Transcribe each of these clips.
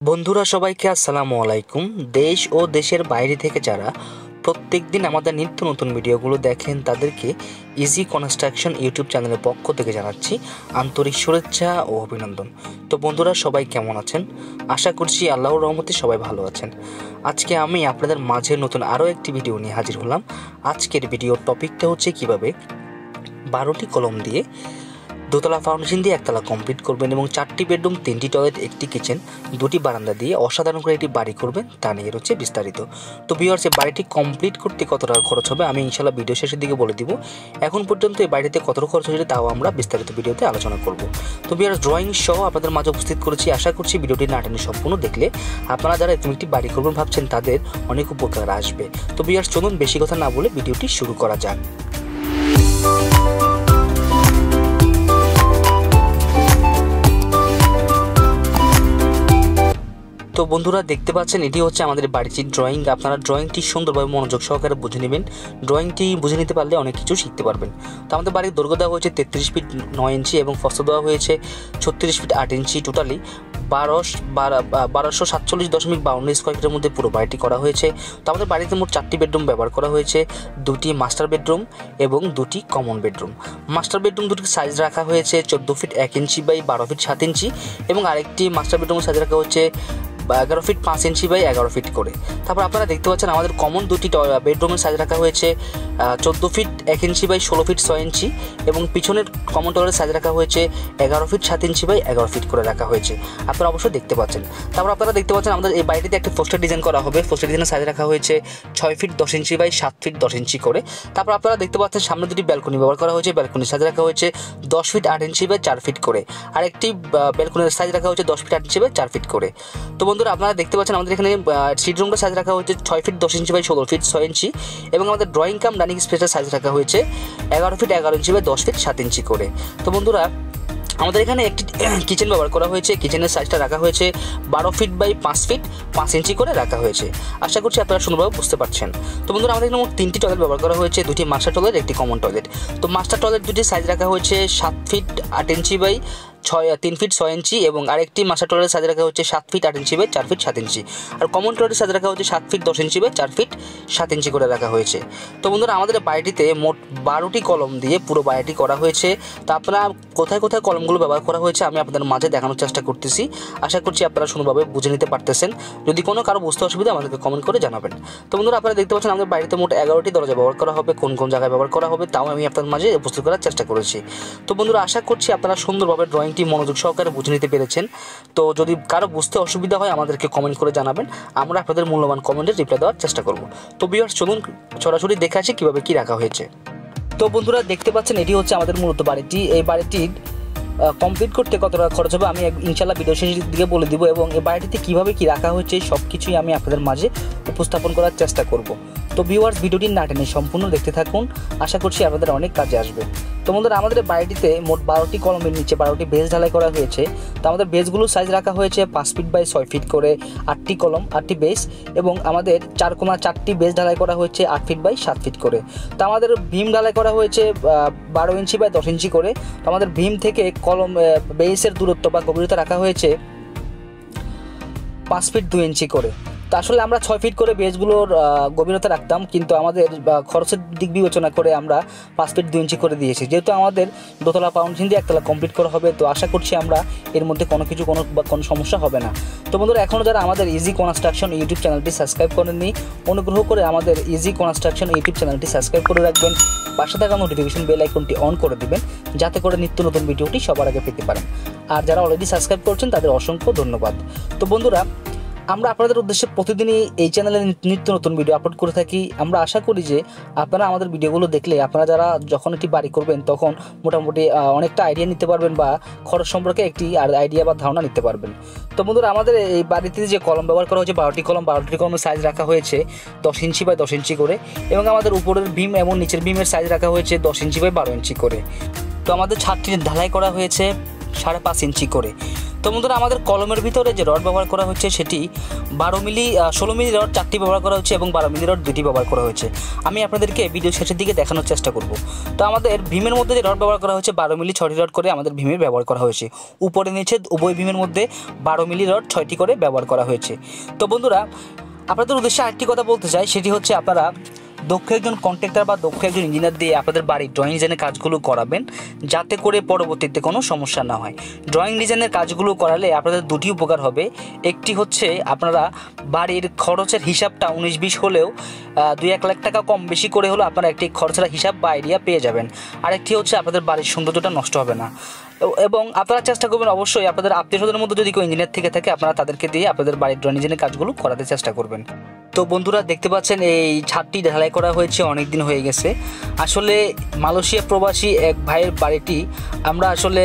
বন্ধুরা সবাইকে আসসালামু আলাইকুম। দেশ ও দেশের বাইরে থেকে যারা প্রত্যেক দিন আমাদের নিত্য নতুন ভিডিওগুলো দেখেন তাদেরকে ইজি কনস্ট্রাকশন ইউটিউব চ্যানেলের পক্ষ থেকে জানাচ্ছি আন্তরিক শুভেচ্ছা ও অভিনন্দন। তো বন্ধুরা সবাই কেমন আছেন? আশা করছি আল্লাহর রহমতে সবাই ভালো আছেন। আজকে আমি আপনাদের মাঝে নতুন আরও একটি ভিডিও নিয়ে হাজির হলাম। আজকের ভিডিওর টপিকটা হচ্ছে কিভাবে 12টি কলম দিয়ে দোতলা ফাউন্ডেশন দিয়ে একতলা কমপ্লিট করবেন এবং 4টি বেডরুম, 3টি টয়লেট, 1টি কিচেন, 2টি বারান্দা দিয়ে অসাধারণ করে একটি বাড়ি করবেন, তা নিয়ে হচ্ছে বিস্তারিত। তো ভিউয়ার্স, এই বাড়িটি কমপ্লিট করতে কত টাকা খরচ হবে আমি ইনশাল্লাহ ভিডিও শেষের দিকে বলে দিব। এখন পর্যন্ত এই বাড়িতে কত খরচ হয়েছে তাও আমরা বিস্তারিত ভিডিওতে আলোচনা করব। তো ভিউয়ার্স, ড্রয়িং সহ আপনাদের মাঝে উপস্থিত করেছি। আশা করছি ভিডিওটি না টেনে সম্পূর্ণ দেখলে আপনারা যারা এরকম একটি বাড়ি করবেন ভাবছেন তাদের অনেক উপকার আসবে। তো ভিউয়ার্স, চলুন বেশি কথা না বলে ভিডিওটি শুরু করা যাক। তো বন্ধুরা দেখতে পাচ্ছেন এটি হচ্ছে আমাদের বাড়িটির ড্রয়িং। আপনারা ড্রয়িংটি সুন্দরভাবে মনোযোগ সহকারে বুঝে নেবেন। ড্রয়িংটি বুঝে নিতে পারলে অনেক কিছু শিখতে পারবেন। তো আমাদের বাড়ির দৈর্ঘ্য দেওয়া হয়েছে 33 ফিট 9 ইঞ্চি এবং প্রস্থ দেওয়া হয়েছে 36 ফিট 8 ইঞ্চি। টোটালি 1247.52 স্কোয়ার ফিটের মধ্যে পুরো বাড়িটি করা হয়েছে। তো আমাদের বাড়িতে মোট 4টি বেডরুম ব্যবহার করা হয়েছে, 2টি মাস্টার বেডরুম এবং 2টি কমন বেডরুম। মাস্টার বেডরুম দুটির সাইজ রাখা হয়েছে 14 ফিট 1 ইঞ্চি বাই 12 ফিট 7 ইঞ্চি এবং আরেকটি মাস্টার বেডরুমের সাইজ রাখা হচ্ছে 11 ফিট 5 ইঞ্চি বাই 11 ফিট করে। তারপর আপনারা দেখতে পাচ্ছেন আমাদের কমন 2টি বেডরুমের সাইজ রাখা হয়েছে 14 fit 1 inch by 16 fit 6 inch এবং পিছনের কমন টয়লেটের সাইজ রাখা হয়েছে 11 ফিট 7 ইঞ্চি বাই 11 ফিট করে রাখা হয়েছে। আপনারা অবশ্যই দেখতে পাচ্ছেন। তারপর আপনারা দেখতে পাচ্ছেন আমাদের এই বাড়িটিতে একটা পোস্টার ডিজাইন করা হবে। পোস্টার ডিজাইনের সাইজ রাখা হয়েছে 6 ফিট 10 ইঞ্চি বাই 7 ফিট 10 ইঞ্চি করে। তারপর আপনারা দেখতে পাচ্ছেন সামনে 2টি ব্যালকনি ব্যবহার করা হয়েছে। ব্যালকনির সাইজ রাখা হয়েছে 10 ফিট 8 ইঞ্চি বাই 4 ফিট করে। আর একটি ব্যালকনির সাইজ রাখা হয়েছে 10 ফিট 8 ইঞ্চি বাই 4 ফিট করে। তো বন্ধুরা আপনারা দেখতে পাচ্ছেন আমাদের এখানে সিট রুমটা সাইজ রাখা হয়েছে 6 fit 10 inch by 16 fit 6 inch এবং আমাদের ড্রয়িং কাম ডাইনিং স্পেসের সাইজ রাখা হয়েছে 11 fit 11 inch by 10 fit 7 inch করে। তো বন্ধুরা আমাদের এখানে একটি কিচেন ব্যবহার করা হয়েছে। কিচেনের সাইজটা রাখা হয়েছে 12 ফিট বাই 5 ফিট 5 ইঞ্চি করে রাখা হয়েছে। আশা করছি আপনারা সুন্দরভাবে বুঝতে পারছেন। তো বন্ধুরা আমাদের এখানে মোট 3টি টয়লেট ব্যবহার করা হয়েছে, 2টি মাস্টার টয়লেট, 1টি কমন টয়লেট। তো মাস্টার টয়লেট দুটির সাইজ রাখা হয়েছে 7 feet 8 inch by 3 feet 6 inch এবং আরেকটি মাস্টার টয়লেটের সাইজ রাখা হচ্ছে 7 feet 8 inch by 4 feet 7 inch. আর কমন টয়লেটের সাইজ রাখা হচ্ছে 7 feet 10 inch by 4 feet 7 inch করে রাখা হয়েছে। তো বন্ধুরা আমাদের বাড়িটিতে মোট 12টি কলম দিয়ে পুরো বাড়িটি করা হয়েছে। তো আপনারা কোথায় কোথায় কলমগুলো ব্যবহার করা হয়েছে আমি আপনাদের মাঝে দেখানোর চেষ্টা করতেছি। আশা করছি আপনারা সুন্দরভাবে বুঝে নিতে পারতেছেন। যদি কোনো কারো বুঝতে অসুবিধা আমাদেরকে কমেন্ট করে জানাবেন। তো বন্ধুরা আপনারা দেখতে পাচ্ছেন আমাদের বাড়িতে মোট 11টি দরজা ব্যবহার করা হবে। কোন কোন জায়গায় ব্যবহার করা হবে তাও আমি আপনাদের মাঝে উপস্থিত করার চেষ্টা করেছি। তো বন্ধুরা আশা করছি আপনারা সুন্দরভাবে ড্রয়িংটি মনোযোগ সহকারে বুঝে নিতে পেরেছেন। তো যদি কারো বুঝতে অসুবিধা হয় আমাদেরকে কমেন্ট করে জানাবেন, আমরা আপনাদের মূল্যবান কমেন্টের রিপ্লাই দেওয়ার চেষ্টা করব। তো ভিউয়ার্স চলুন সরাসরি দেখে আসি কীভাবে কী রাখা হয়েছে। তো বন্ধুরা দেখতে পাচ্ছেন এটি হচ্ছে আমাদের মূলত বাড়িটি। এই বাড়িটির কমপ্লিট করতে কত টাকা খরচ হবে আমি ইনশাল্লাহ ভিডিও শেষের দিকে বলে দিব এবং এই বাড়িটিতে কীভাবে কী রাখা হয়েছে সব কিছুই আমি আপনাদের মাঝে উপস্থাপন করার চেষ্টা করব। তো ভিউয়ার্স ভিডিওটি না টেনে সম্পূর্ণ দেখতে থাকুন, আশা করছি আপনাদের অনেক কাজে আসবে। তো বন্ধুরা আমাদের বাড়িটিতে মোট 12টি কলমের নিচে 12টি বেস ঢালাই করা হয়েছে। তো আমাদের বেসগুলোর সাইজ রাখা হয়েছে 5 ফিট বাই 6 ফিট করে, 8টি কলম 8টি বেস এবং আমাদের 4.4টি বেস ঢালাই করা হয়েছে 8 ফিট বাই 7 ফিট করে। তো আমাদের ভীম ঢালাই করা হয়েছে 12 ইঞ্চি বাই 10 ইঞ্চি করে। তো আমাদের ভীম থেকে কলম বেসের দূরত্ব বা গভীরতা রাখা হয়েছে 5 ফিট 2 ইঞ্চি করে। তো আসলে আমরা 6 ফিট করে বেসগুলোর গভীরতা রাখতাম, কিন্তু আমাদের খরচের দিক বিবেচনা করে আমরা 5 ফিট 2 ইঞ্চি করে দিয়েছি। যেহেতু আমাদের দোতলা ফাউন্ডেশন দিয়ে একতলা কমপ্লিট করা হবে, তো আশা করছি আমরা এর মধ্যে কোনো সমস্যা হবে না। তো বন্ধুরা এখনও যারা আমাদের ইজি কনস্ট্রাকশন ইউটিউব চ্যানেলটি সাবস্ক্রাইব করেননি, অনুগ্রহ করে আমাদের ইজি কনস্ট্রাকশন ইউটিউব চ্যানেলটি সাবস্ক্রাইব করে রাখবেন। পাশে থাকা নোটিফিকেশন বেল আইকনটি অন করে দিবেন যাতে করে নিত্য নতুন ভিডিওটি সবার আগে পেতে পারেন। আর যারা অলরেডি সাবস্ক্রাইব করছেন তাদের অসংখ্য ধন্যবাদ। তো বন্ধুরা আমরা আপনাদের উদ্দেশ্যে প্রতিদিনই এই চ্যানেলে নিত্য নতুন ভিডিও আপলোড করে থাকি। আমরা আশা করি যে আপনারা আমাদের ভিডিওগুলো দেখলে আপনারা যারা যখন একটি বাড়ি করবেন তখন মোটামুটি অনেকটা আইডিয়া নিতে পারবেন বা খরচ সম্পর্কে একটি আইডিয়া বা ধারণা নিতে পারবেন। তো বন্ধুরা আমাদের এই বাড়িতে যে কলম ব্যবহার করা হয়েছে 12টি কলমের সাইজ রাখা হয়েছে 10 ইঞ্চি বাই 10 ইঞ্চি করে এবং আমাদের উপরের ভীম এবং নিচের ভীমের সাইজ রাখা হয়েছে 10 ইঞ্চি বাই 12 ইঞ্চি করে। তো আমাদের ছাদটি ঢালাই করা হয়েছে 5.5 ইঞ্চি করে। তো বন্ধুরা আমাদের কলমের ভিতরে যে রড ব্যবহার করা হচ্ছে সেটি 12 মিলি 16 মিলি রড 4টি ব্যবহার করা হচ্ছে এবং 12 মিলি রড 2টি ব্যবহার করা হয়েছে। আমি আপনাদেরকে ভিডিও শেষের দিকে দেখানোর চেষ্টা করব। তো আমাদের ভীমের মধ্যে যে রড ব্যবহার করা হয়েছে 12 মিলি 6টি রড করে আমাদের ভীমের ব্যবহার করা হয়েছে। উপরে নিচে উভয় ভীমের মধ্যে 12 মিলি রড 6টি করে ব্যবহার করা হয়েছে। তো বন্ধুরা আপনাদের উদ্দেশ্যে আরেকটি কথা বলতে চাই, সেটি হচ্ছে আপনারা দক্ষ একজন কন্ট্রাক্টর বা দক্ষ একজন ইঞ্জিনিয়ার দিয়ে আপনাদের বাড়ির ড্রয়িং ডিজাইনের কাজগুলো করাবেন, যাতে করে পরবর্তীতে কোনো সমস্যা না হয়। ড্রয়িং ডিজাইনের কাজগুলো করালে আপনাদের দুটি উপকার হবে। একটি হচ্ছে আপনারা বাড়ির খরচের হিসাবটা 19-20 হলেও 2-1 লাখ টাকা কম বেশি করে হলেও আপনারা একটি খরচের হিসাব বা আইডিয়া পেয়ে যাবেন। আরেকটি হচ্ছে আপনাদের বাড়ির সৌন্দর্যটা নষ্ট হবে না। এবং আপনারা চেষ্টা করবেন অবশ্যই আপনাদের আত্মীয়স্বজনের মধ্যে যদি কেউ ইঞ্জিনিয়ার থেকে থাকে আপনারা তাদেরকে দিয়ে আপনাদের বাড়ির ড্রয়িং ডিজাইনের কাজগুলো করাতে চেষ্টা করবেন। তো বন্ধুরা দেখতে পাচ্ছেন এই ছাদটি ঢালাই করা হয়েছে, অনেক দিন হয়ে গেছে। আসলে মালয়েশিয়া প্রবাসী এক ভাইয়ের বাড়িটি আমরা আসলে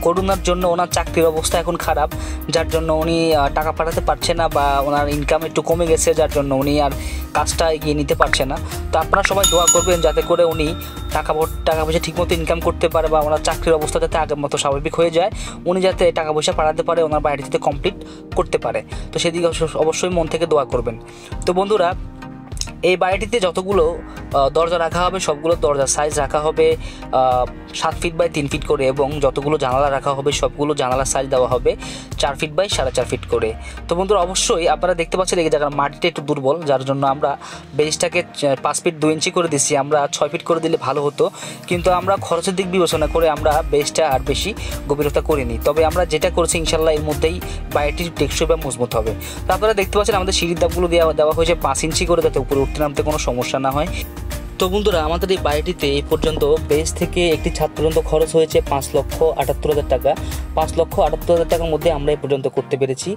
করোনার জন্য ওনার চাকরির অবস্থা এখন খারাপ, যার জন্য উনি টাকা পাঠাতে পারছে না বা ওনার ইনকাম একটু কমে গেছে, যার জন্য উনি আর কাজটা এগিয়ে নিতে পারছে না। তো আপনারা সবাই দোয়া করবেন যাতে করে উনি টাকা পয়সা ঠিকমতো ইনকাম করতে পারে বা ওনার চাকরির অবস্থা যাতে আগের মতো স্বাভাবিক হয়ে যায়, উনি যাতে টাকা পয়সা পাঠাতে পারে, ওনার বাড়িটি যাতে কমপ্লিট করতে পারে। তো সেদিকে অবশ্যই মন থেকে দোয়া করবেন। তো বন্ধুরা এই বাড়িটিতে যতগুলো দরজা রাখা হবে সবগুলো দরজার সাইজ রাখা হবে 7 ফিট বাই 3 ফিট করে, এবং যতগুলো জানালা রাখা হবে সবগুলো জানালার সাইজ দেওয়া হবে 4 ফিট বাই 4.5 ফিট করে। তো বন্ধুরা অবশ্যই আপনারা দেখতে পাচ্ছেন এই জায়গার মাটিটা একটু দুর্বল, যার জন্য আমরা বেসটাকে 5 ফিট 2 ইঞ্চি করে দিচ্ছি। আমরা 6 ফিট করে দিলে ভালো হতো, কিন্তু আমরা খরচের দিক বিবেচনা করে আমরা বেসটা আর বেশি গভীরতা করিনি। তবে আমরা যেটা করছি ইনশাল্লাহ এর মধ্যেই বাড়িটি টেকসই বা মজবুত হবে। তো আপনারা দেখতে পাচ্ছেন আমাদের সিঁড়ির ধাপগুলো দেওয়া হয়েছে 5 ইঞ্চি করে, যাতে উপরে উঠতে নামতে কোনো সমস্যা না হয়। তো বন্ধুরা আমাদের এই বাড়িটিতে এই পর্যন্ত বেস থেকে একটি ছাদ পর্যন্ত খরচ হয়েছে 5,78,000 টাকা। 5,78,000 টাকার মধ্যে আমরা এই পর্যন্ত করতে পেরেছি,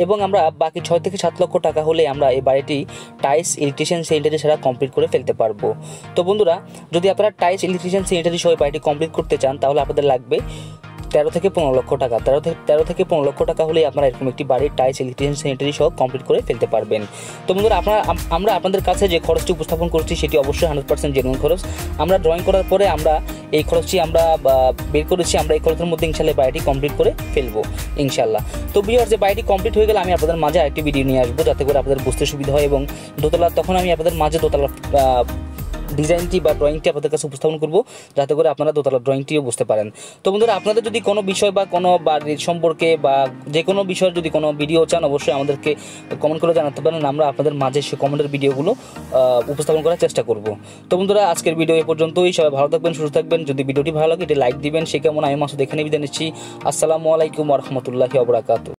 এবং আমরা বাকি 6 থেকে 7 লক্ষ টাকা হলে আমরা এই বাড়িটি টাইলস, ইলেকট্রিশিয়ান, স্যানিটারি ছাড়া কমপ্লিট করে ফেলতে পারবো। তো বন্ধুরা যদি আপনারা টাইলস, ইলেকট্রিশিয়ান, স্যানিটারি সহ বাড়িটি কমপ্লিট করতে চান তাহলে আপনাদের লাগবে 13 থেকে 15 লক্ষ টাকা। 13 থেকে 15 লক্ষ টাকা হলেই আপনারা এরকম একটি বাড়ির টাইলস, ইলেকট্রিশিয়ান, স্যানিটারি সহ কমপ্লিট করে ফেলতে পারবেন। তো বন্ধুরা আমরা আপনাদের কাছে যে খরচটি উপস্থাপন করছি সেটি অবশ্যই 100% জেনুইন খরচ। আমরা ড্রয়িং করার পরে আমরা এই খরচটি আমরা বের করেছি, আমরা এই খরচের মধ্যে ইনশাল্লাহ বাড়িটি কমপ্লিট করে ফেলবো ইনশাল্লাহ। তো ভিউয়ার্স যে বাড়িটি কমপ্লিট হয়ে গেলে আমি আপনাদের মাঝে আরেকটি ভিডিও নিয়ে আসবো, যাতে করে আপনাদের বুঝতে সুবিধা হয়, এবং দোতলা তখন আমি আপনাদের মাঝে দোতলা ডিজাইনটি বা ড্রয়িংটি আপনাদের কাছে উপস্থাপন করব, যাতে করে আপনারা দোতলা ড্রয়িংটিও বুঝতে পারেন। তো বন্ধুরা আপনাদের যদি কোনো বিষয় বা কোনো বাড়ির সম্পর্কে বা যে কোনো বিষয়ের যদি কোনো ভিডিও চান অবশ্যই আমাদেরকে কমেন্ট করে জানাতে পারেন, আমরা আপনাদের মাঝে সে কমেন্টের ভিডিওগুলো উপস্থাপন করার চেষ্টা করব। তো বন্ধুরা আজকের ভিডিও এ পর্যন্তই। সবাই ভালো থাকবেন, সুস্থ থাকবেন। যদি ভিডিওটি ভালো লাগে এটি লাইক দিবেন। সে কেমন আমি মাসুদ এখানে বিদায় নিচ্ছি। আসসালামু আলাইকুম ওয়া রাহমাতুল্লাহি ওয়া বারাকাতুহু।